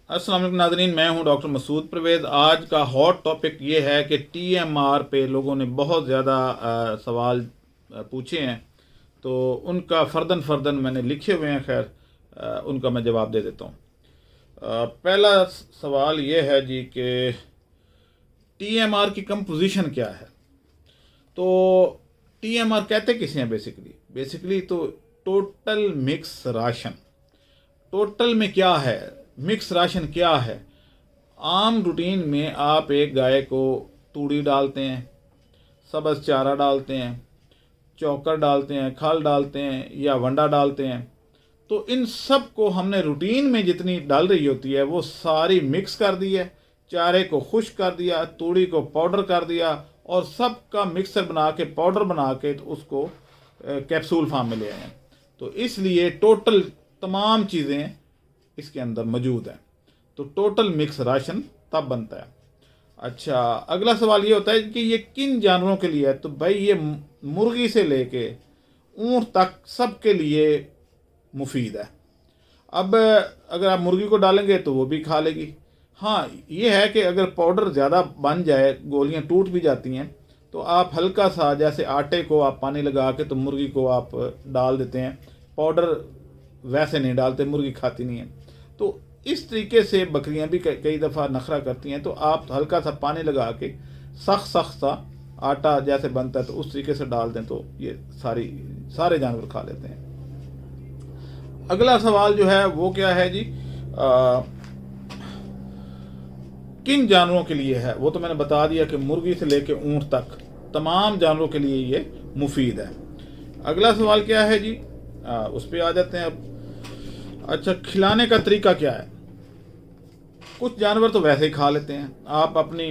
अस्सलाम वालेकुम नाज़रीन, मैं हूं डॉक्टर मसूद परवेज़। आज का हॉट टॉपिक ये है कि टीएमआर पे लोगों ने बहुत ज़्यादा सवाल पूछे हैं, तो उनका फ़र्दन मैंने लिखे हुए हैं। खैर, उनका मैं जवाब दे देता हूं। पहला सवाल ये है जी कि टीएमआर की कंपोजिशन क्या है। तो टीएमआर कहते किसे हैं बेसिकली तो टोटल मिक्स राशन। टोटल में क्या है, मिक्स राशन क्या है। आम रूटीन में आप एक गाय को तूड़ी डालते हैं, सब्ज़ चारा डालते हैं, चौकर डालते हैं, खल डालते हैं या वंडा डालते हैं। तो इन सब को हमने रूटीन में जितनी डाल रही होती है वो सारी मिक्स कर दी है, चारे को खुश्क कर दिया, तूड़ी को पाउडर कर दिया और सब का मिक्सर बना के पाउडर बना के तो उसको कैप्सूल फार्म में ले आए हैं। तो इसलिए टोटल तमाम चीज़ें इसके अंदर मौजूद हैं। तो टोटल मिक्स राशन तब बनता है। अच्छा, अगला सवाल ये होता है कि ये किन जानवरों के लिए है। तो भाई ये मुर्गी से लेके ऊँट तक सबके लिए मुफीद है। अब अगर आप मुर्गी को डालेंगे तो वो भी खा लेगी। हाँ, ये है कि अगर पाउडर ज़्यादा बन जाए, गोलियां टूट भी जाती हैं, तो आप हल्का सा जैसे आटे को आप पानी लगा के तो मुर्गी को आप डाल देते हैं। पाउडर वैसे नहीं डालते, मुर्गी खाती नहीं है। तो इस तरीके से बकरियां भी कई दफ़ा नखरा करती हैं। तो आप हल्का सा पानी लगा के सख्त सा आटा जैसे बनता है तो उस तरीके से डाल दें तो ये सारे जानवर खा लेते हैं। अगला सवाल जो है वो क्या है जी, किन जानवरों के लिए है। वो तो मैंने बता दिया कि मुर्गी से लेके ऊँट तक तमाम जानवरों के लिए ये मुफीद है। अगला सवाल क्या है जी, उस पर आ जाते हैं अब। अच्छा, खिलाने का तरीका क्या है। कुछ जानवर तो वैसे ही खा लेते हैं। आप अपनी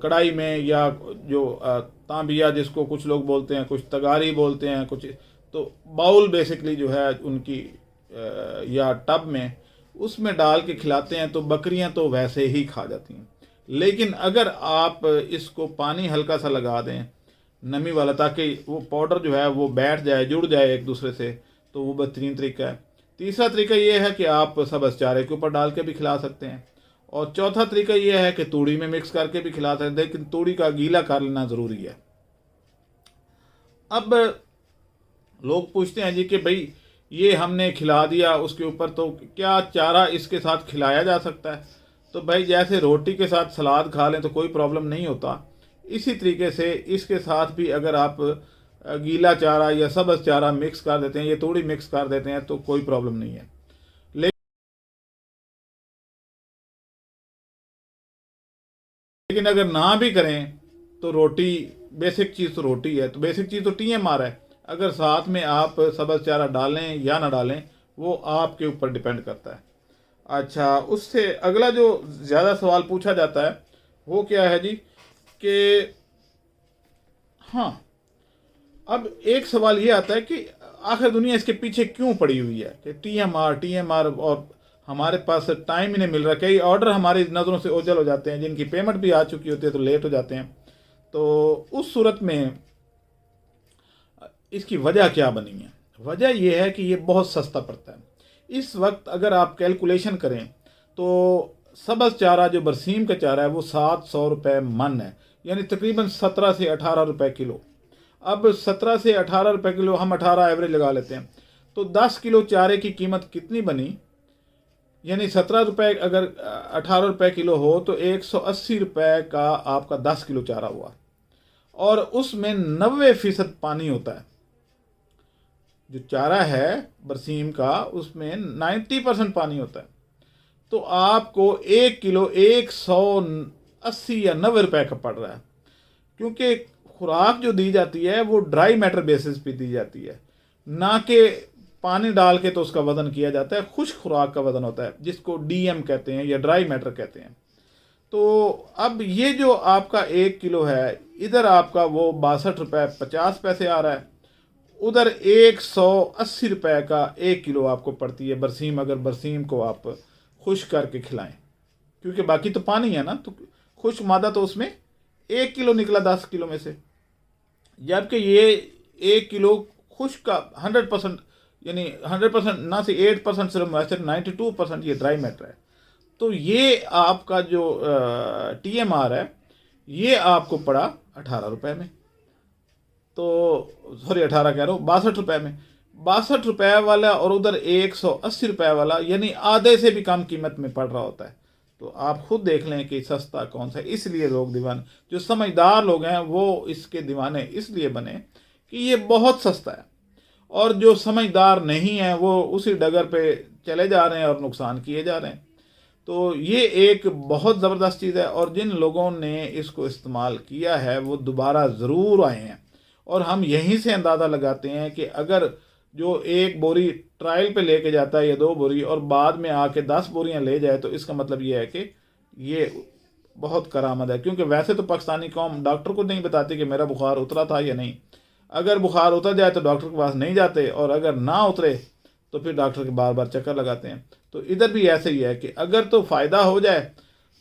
कढ़ाई में या जो तांबिया जिसको कुछ लोग बोलते हैं, कुछ तगारी बोलते हैं, कुछ तो बाउल बेसिकली जो है उनकी या टब में उसमें डाल के खिलाते हैं तो बकरियां तो वैसे ही खा जाती हैं। लेकिन अगर आप इसको पानी हल्का सा लगा दें नमी वाला, ताकि वो पाउडर जो है वो बैठ जाए, जुड़ जाए एक दूसरे से, तो वो बेहतरीन तरीका है। तीसरा तरीका ये है कि आप सब्ज़ चारे के ऊपर डाल के भी खिला सकते हैं। और चौथा तरीका ये है कि तूड़ी में मिक्स करके भी खिला सकते हैं, लेकिन तूड़ी का गीला कर लेना ज़रूरी है। अब लोग पूछते हैं जी कि भाई ये हमने खिला दिया उसके ऊपर, तो क्या चारा इसके साथ खिलाया जा सकता है। तो भाई जैसे रोटी के साथ सलाद खा लें तो कोई प्रॉब्लम नहीं होता, इसी तरीके से इसके साथ भी अगर आप गीला चारा या सब्ज़ चारा मिक्स कर देते हैं, ये तूड़ी मिक्स कर देते हैं तो कोई प्रॉब्लम नहीं है। लेकिन अगर ना भी करें तो रोटी, बेसिक चीज़ तो रोटी है, तो बेसिक चीज़ तो टीएमआर है। अगर साथ में आप सब्ज़ चारा डालें या ना डालें वो आपके ऊपर डिपेंड करता है। अच्छा, उससे अगला जो ज़्यादा सवाल पूछा जाता है वो क्या है जी कि हाँ, अब एक सवाल ये आता है कि आखिर दुनिया इसके पीछे क्यों पड़ी हुई है कि टीएमआर और हमारे पास टाइम ही नहीं मिल रहा। कई ऑर्डर हमारी नज़रों से ओझल हो जाते हैं, जिनकी पेमेंट भी आ चुकी होती है तो लेट हो जाते हैं। तो उस सूरत में इसकी वजह क्या बनी है। वजह यह है कि ये बहुत सस्ता पड़ता है। इस वक्त अगर आप कैलकुलेशन करें तो सब्ज़ चारा जो बरसीम का चारा है वो 700 रुपये मन है, यानी तकरीबन 17 से 18 रुपये किलो। अब 17 से 18 रुपये किलो, हम 18 एवरेज लगा लेते हैं, तो 10 किलो चारे की कीमत कितनी बनी, यानी 17 रुपये अगर 18 रुपये किलो हो तो 180 रुपये का आपका 10 किलो चारा हुआ। और उसमें 90% पानी होता है। जो चारा है बरसीम का उसमें 90% पानी होता है। तो आपको 1 किलो 180 या 90 रुपये का पड़ रहा है, क्योंकि खुराक जो दी जाती है वो ड्राई मैटर बेसिस पे दी जाती है, ना कि पानी डाल के तो उसका वज़न किया जाता है। खुश्क खुराक का वज़न होता है जिसको डीएम कहते हैं या ड्राई मैटर कहते हैं। तो अब ये जो आपका 1 किलो है, इधर आपका वो 62 रुपये 50 पैसे आ रहा है, उधर 180 रुपये का 1 किलो आपको पड़ती है बरसीम, अगर बरसीम को आप खुश्क करके खिलाएं, क्योंकि बाकी तो पानी है ना, तो खुश्क मादा तो उसमें 1 किलो निकला 10 किलो में से। जबकि ये 1 किलो खुश्क का 100%, यानी 100% ना से 8% सिर्फ मॉइस्चर, 92% ये ड्राई मैटर है। तो ये आपका जो TMR है ये आपको पड़ा 18 रुपये में, तो सॉरी 18 कह रहा हूँ, 62 रुपये में। 62 रुपये वाला और उधर 180 रुपये वाला, यानी आधे से भी कम कीमत में पड़ रहा होता है। तो आप खुद देख लें कि सस्ता कौन सा है। इसलिए लोग दीवाने, जो समझदार लोग हैं वो इसके दीवाने इसलिए बने कि ये बहुत सस्ता है, और जो समझदार नहीं है वो उसी डगर पे चले जा रहे हैं और नुकसान किए जा रहे हैं। तो ये एक बहुत ज़बरदस्त चीज़ है, और जिन लोगों ने इसको इस्तेमाल किया है वो दोबारा ज़रूर आए हैं। और हम यहीं से अंदाज़ा लगाते हैं कि अगर जो एक बोरी ट्रायल पे लेके जाता है या 2 बोरी और बाद में आके 10 बोरियां ले जाए, तो इसका मतलब ये है कि ये बहुत करामत है। क्योंकि वैसे तो पाकिस्तानी कौम डॉक्टर को नहीं बताती कि मेरा बुखार उतरा था या नहीं। अगर बुखार उतर जाए तो डॉक्टर के पास नहीं जाते, और अगर ना उतरे तो फिर डॉक्टर के बार बार चक्कर लगाते हैं। तो इधर भी ऐसे ही है कि अगर तो फ़ायदा हो जाए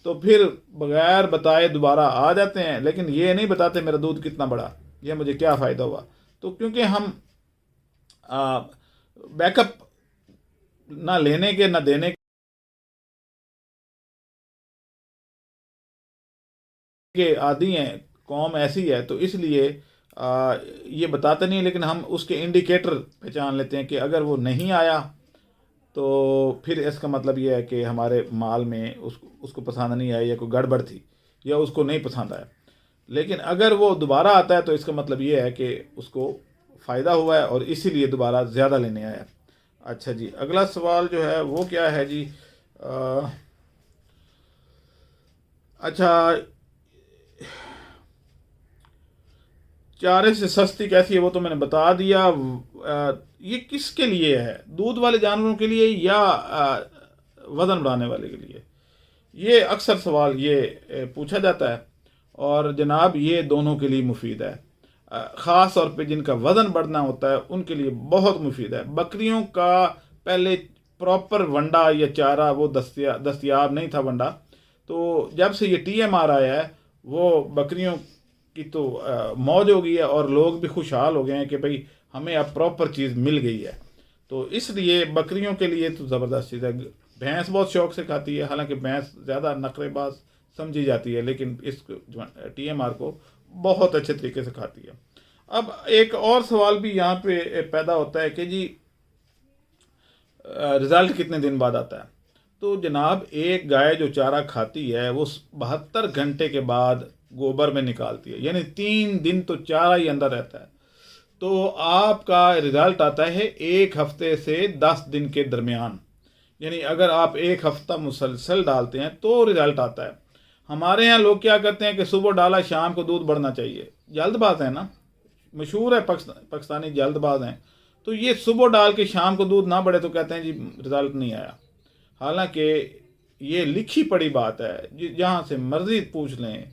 तो फिर बगैर बताए दोबारा आ जाते हैं, लेकिन ये नहीं बताते मेरा दूध कितना बढ़ा, ये मुझे क्या फ़ायदा हुआ। तो क्योंकि हम बैकअप ना लेने के ना देने के आदी हैं, कौम ऐसी है, तो इसलिए ये बताते नहीं, लेकिन हम उसके इंडिकेटर पहचान लेते हैं कि अगर वो नहीं आया तो फिर इसका मतलब ये है कि हमारे माल में उसको पसंद नहीं आई, या कोई गड़बड़ थी, या उसको नहीं पसंद आया। लेकिन अगर वो दोबारा आता है तो इसका मतलब ये है कि उसको फ़ायदा हुआ है और इसीलिए दोबारा ज़्यादा लेने आया। अच्छा जी, अगला सवाल जो है वो क्या है जी? अच्छा, चारे से सस्ती कैसी है वो तो मैंने बता दिया। ये किसके लिए है, दूध वाले जानवरों के लिए या वज़न बढ़ाने वाले के लिए? ये अक्सर सवाल ये पूछा जाता है, और जनाब ये दोनों के लिए मुफीद है। ख़ास तौर पे जिनका वज़न बढ़ना होता है उनके लिए बहुत मुफीद है। बकरियों का पहले प्रॉपर वंडा या चारा वो दस्तयाब नहीं था वंडा, तो जब से ये TMR आया है वो बकरियों की तो मौज हो गई है, और लोग भी खुशहाल हो गए हैं कि भाई हमें अब प्रॉपर चीज़ मिल गई है। तो इसलिए बकरियों के लिए तो ज़बरदस्त चीज़ है। भैंस बहुत शौक से खाती है, हालांकि भैंस ज़्यादा नखरेबाज समझी जाती है, लेकिन इस TMR को बहुत अच्छे तरीके से खाती है। अब एक और सवाल भी यहाँ पे पैदा होता है कि जी रिज़ल्ट कितने दिन बाद आता है? तो जनाब एक गाय जो चारा खाती है वो 72 घंटे के बाद गोबर में निकालती है, यानी 3 दिन तो चारा ही अंदर रहता है। तो आपका रिज़ल्ट आता है 1 हफ्ते से 10 दिन के दरमियान, यानी अगर आप 1 हफ्ता मुसलसल डालते हैं तो रिज़ल्ट आता है। हमारे यहाँ लोग क्या करते हैं कि सुबह डाला शाम को दूध बढ़ना चाहिए, जल्दबाज है ना, मशहूर है पाकिस्तानी जल्दबाज हैं। तो ये सुबह डाल के शाम को दूध ना बढ़े तो कहते हैं जी रिज़ल्ट नहीं आया। हालांकि ये लिखी पड़ी बात है, जहाँ से मर्जी पूछ लें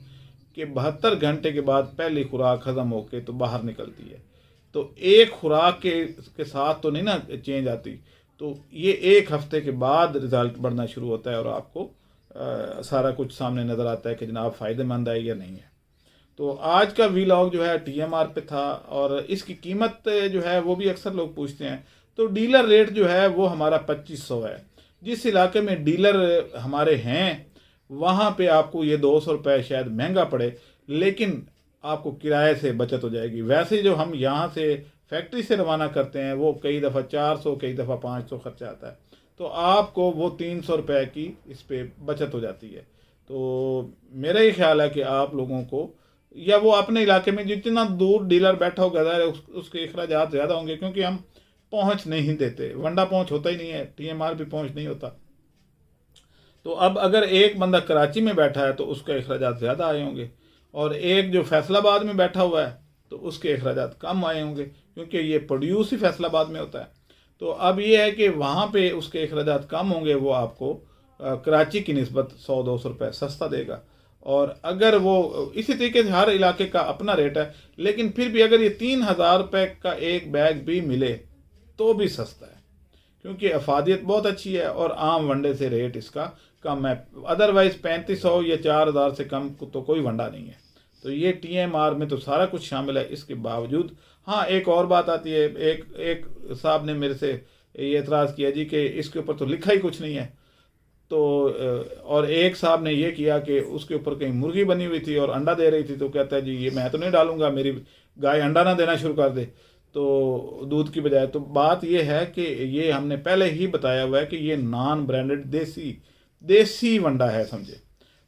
कि 72 घंटे के बाद पहली खुराक ख़त्म होके तो बाहर निकलती है। तो एक खुराक के साथ तो नहीं ना चेंज आती। तो ये 1 हफ्ते के बाद रिज़ल्ट बढ़ना शुरू होता है, और आपको सारा कुछ सामने नज़र आता है कि जनाब फ़ायदेमंद है या नहीं है। तो आज का वीलॉग जो है TMR पे था, और इसकी कीमत जो है वो भी अक्सर लोग पूछते हैं। तो डीलर रेट जो है वो हमारा 2500 है। जिस इलाके में डीलर हमारे हैं वहाँ पे आपको ये 200 रुपये शायद महंगा पड़े, लेकिन आपको किराए से बचत हो जाएगी। वैसे जो हम यहाँ से फैक्ट्री से रवाना करते हैं वो कई दफ़ा 400, कई दफ़ा 500 खर्चा आता है, तो आपको वो 300 रुपये की इस पर बचत हो जाती है। तो मेरा ये ख्याल है कि आप लोगों को, या वो अपने इलाके में जितना दूर डीलर बैठा होगा उसके अखराजात ज़्यादा होंगे, क्योंकि हम पहुंच नहीं देते, वंडा पहुंच होता ही नहीं है, TMR भी पहुंच नहीं होता। तो अब अगर एक बंदा कराची में बैठा है तो उसके अखराजात ज़्यादा आए होंगे, और एक जो फैसलाबाद में बैठा हुआ है तो उसके अखराजात कम आए होंगे, क्योंकि ये प्रोड्यूस ही फैसलाबाद में होता है। तो अब ये है कि वहाँ पे उसके अखराजात कम होंगे, वो आपको कराची की निस्बत 100-200 रुपये सस्ता देगा। और अगर वो इसी तरीके से हर इलाके का अपना रेट है, लेकिन फिर भी अगर ये 3000 रुपये का एक बैग भी मिले तो भी सस्ता है, क्योंकि अफादियत बहुत अच्छी है और आम वंडे से रेट इसका कम है। अदरवाइज़ 3500 या 4000 से कम तो कोई वंडा नहीं है। तो ये TMR में तो सारा कुछ शामिल है। इसके बावजूद हाँ एक और बात आती है, एक साहब ने मेरे से ये एतराज़ किया जी कि इसके ऊपर तो लिखा ही कुछ नहीं है। तो और एक साहब ने ये किया कि उसके ऊपर कहीं मुर्गी बनी हुई थी और अंडा दे रही थी, तो कहता है जी ये मैं तो नहीं डालूंगा, मेरी गाय अंडा ना देना शुरू कर दे तो दूध की बजाय। तो बात ये है कि ये हमने पहले ही बताया हुआ है कि ये नॉन ब्रांडेड देसी वंडा है, समझे।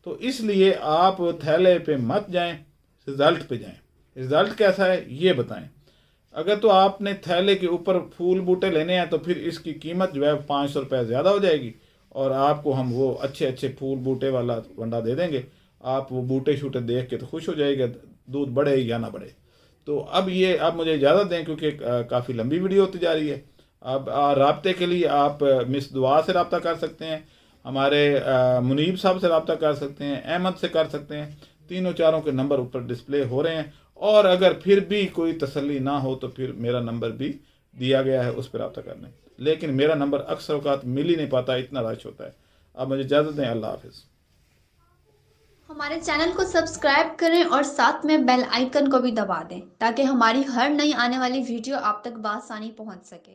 तो इसलिए आप थैले पे मत जाएं, रिज़ल्ट पे जाएं। रिज़ल्ट कैसा है ये बताएं। अगर तो आपने थैले के ऊपर फूल बूटे लेने हैं तो फिर इसकी कीमत जो है 500 रुपये ज़्यादा हो जाएगी, और आपको हम वो अच्छे अच्छे फूल बूटे वाला वंडा दे देंगे। आप वो बूटे शूटे देख के तो खुश हो जाएगा, दूध बढ़े या ना बढ़े। तो अब मुझे इजाज़त दें क्योंकि काफ़ी लंबी वीडियो होती जा रही है। अब राब्ते के लिए आप मिस दुआ से रब्ता कर सकते हैं, हमारे मुनीब साहब से रब्ता कर सकते हैं, अहमद से कर सकते हैं। तीनों चारों के नंबर ऊपर डिस्प्ले हो रहे हैं। और अगर फिर भी कोई तसल्ली ना हो तो फिर मेरा नंबर भी दिया गया है, उस पर रब्ता कर लें। लेकिन मेरा नंबर अक्सर औकात मिल ही नहीं पाता, इतना रश होता है। अब मुझे इजाज़त दें, अल्लाह हाफिज़। हमारे चैनल को सब्सक्राइब करें और साथ में बेल आइकन को भी दबा दें ताकि हमारी हर नई आने वाली वीडियो आप तक बआसानी पहुंच सके।